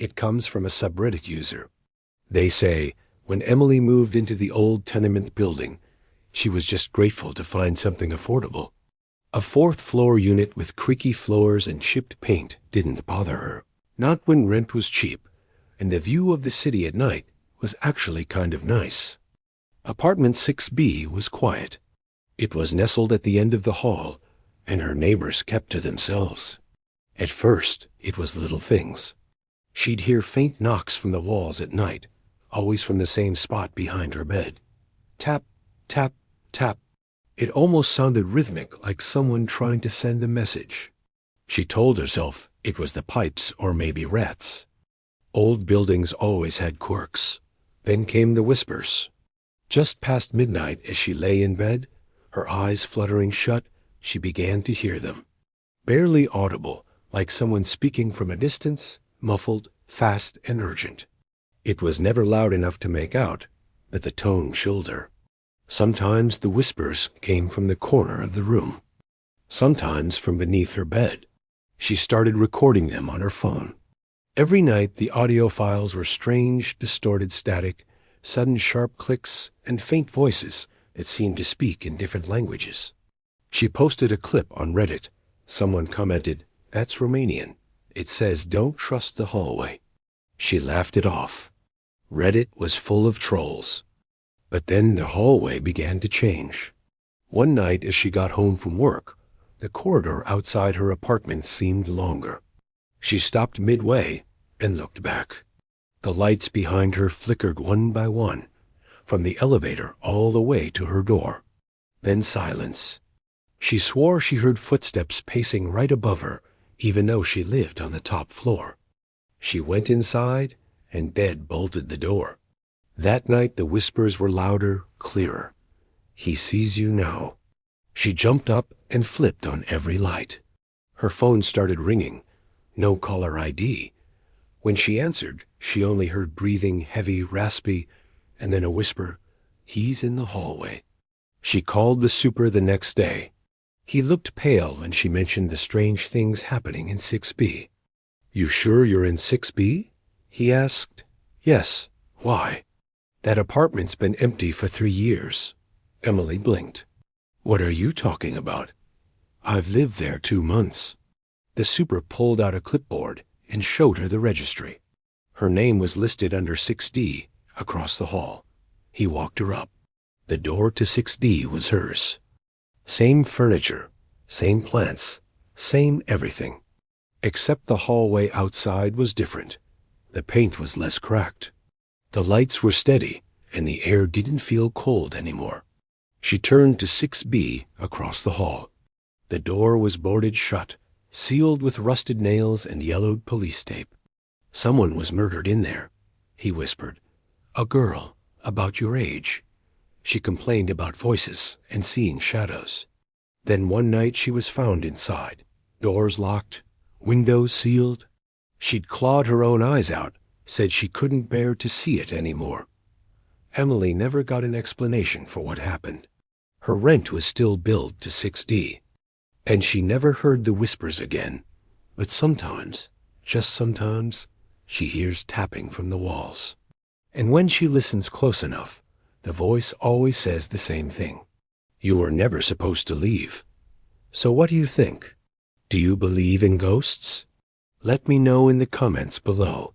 It comes from a subreddit user. They say, when Emily moved into the old tenement building, she was just grateful to find something affordable. A fourth-floor unit with creaky floors and chipped paint didn't bother her. Not when rent was cheap, and the view of the city at night was actually kind of nice. Apartment 6B was quiet. It was nestled at the end of the hall, and her neighbors kept to themselves. At first, it was little things. She'd hear faint knocks from the walls at night, always from the same spot behind her bed. Tap, tap, tap. It almost sounded rhythmic, like someone trying to send a message. She told herself it was the pipes or maybe rats. Old buildings always had quirks. Then came the whispers. Just past midnight, as she lay in bed, her eyes fluttering shut, she began to hear them. Barely audible, like someone speaking from a distance, muffled, fast, and urgent. It was never loud enough to make out, but the tone chilled her. Sometimes the whispers came from the corner of the room. Sometimes from beneath her bed. She started recording them on her phone. Every night the audio files were strange, distorted static, sudden sharp clicks, and faint voices that seemed to speak in different languages. She posted a clip on Reddit. Someone commented, "That's Romanian. It says don't trust the hallway." She laughed it off. Reddit was full of trolls. But then the hallway began to change. One night as she got home from work, the corridor outside her apartment seemed longer. She stopped midway and looked back. The lights behind her flickered one by one, from the elevator all the way to her door. Then silence. She swore she heard footsteps pacing right above her, even though she lived on the top floor. She went inside and dead-bolted the door. That night the whispers were louder, clearer. "He sees you now." She jumped up and flipped on every light. Her phone started ringing. No caller ID. When she answered, she only heard breathing, heavy, raspy, and then a whisper, "He's in the hallway." She called the super the next day. He looked pale when she mentioned the strange things happening in 6B. "You sure you're in 6B?" he asked. "Yes. Why?" "That apartment's been empty for 3 years." Emily blinked. "What are you talking about?" "I've lived there 2 months." The super pulled out a clipboard and showed her the registry. Her name was listed under 6D, across the hall. He walked her up. The door to 6D was hers. Same furniture, same plants, same everything. Except the hallway outside was different. The paint was less cracked. The lights were steady, and the air didn't feel cold anymore. She turned to 6B across the hall. The door was boarded shut, sealed with rusted nails and yellowed police tape. "Someone was murdered in there," he whispered. "A girl, about your age." She complained about voices and seeing shadows. Then one night she was found inside, doors locked, windows sealed. She'd clawed her own eyes out, said she couldn't bear to see it anymore. Emily never got an explanation for what happened. Her rent was still billed to 6D. And she never heard the whispers again. But sometimes, just sometimes, she hears tapping from the walls. And when she listens close enough, the voice always says the same thing. "You were never supposed to leave." So what do you think? Do you believe in ghosts? Let me know in the comments below.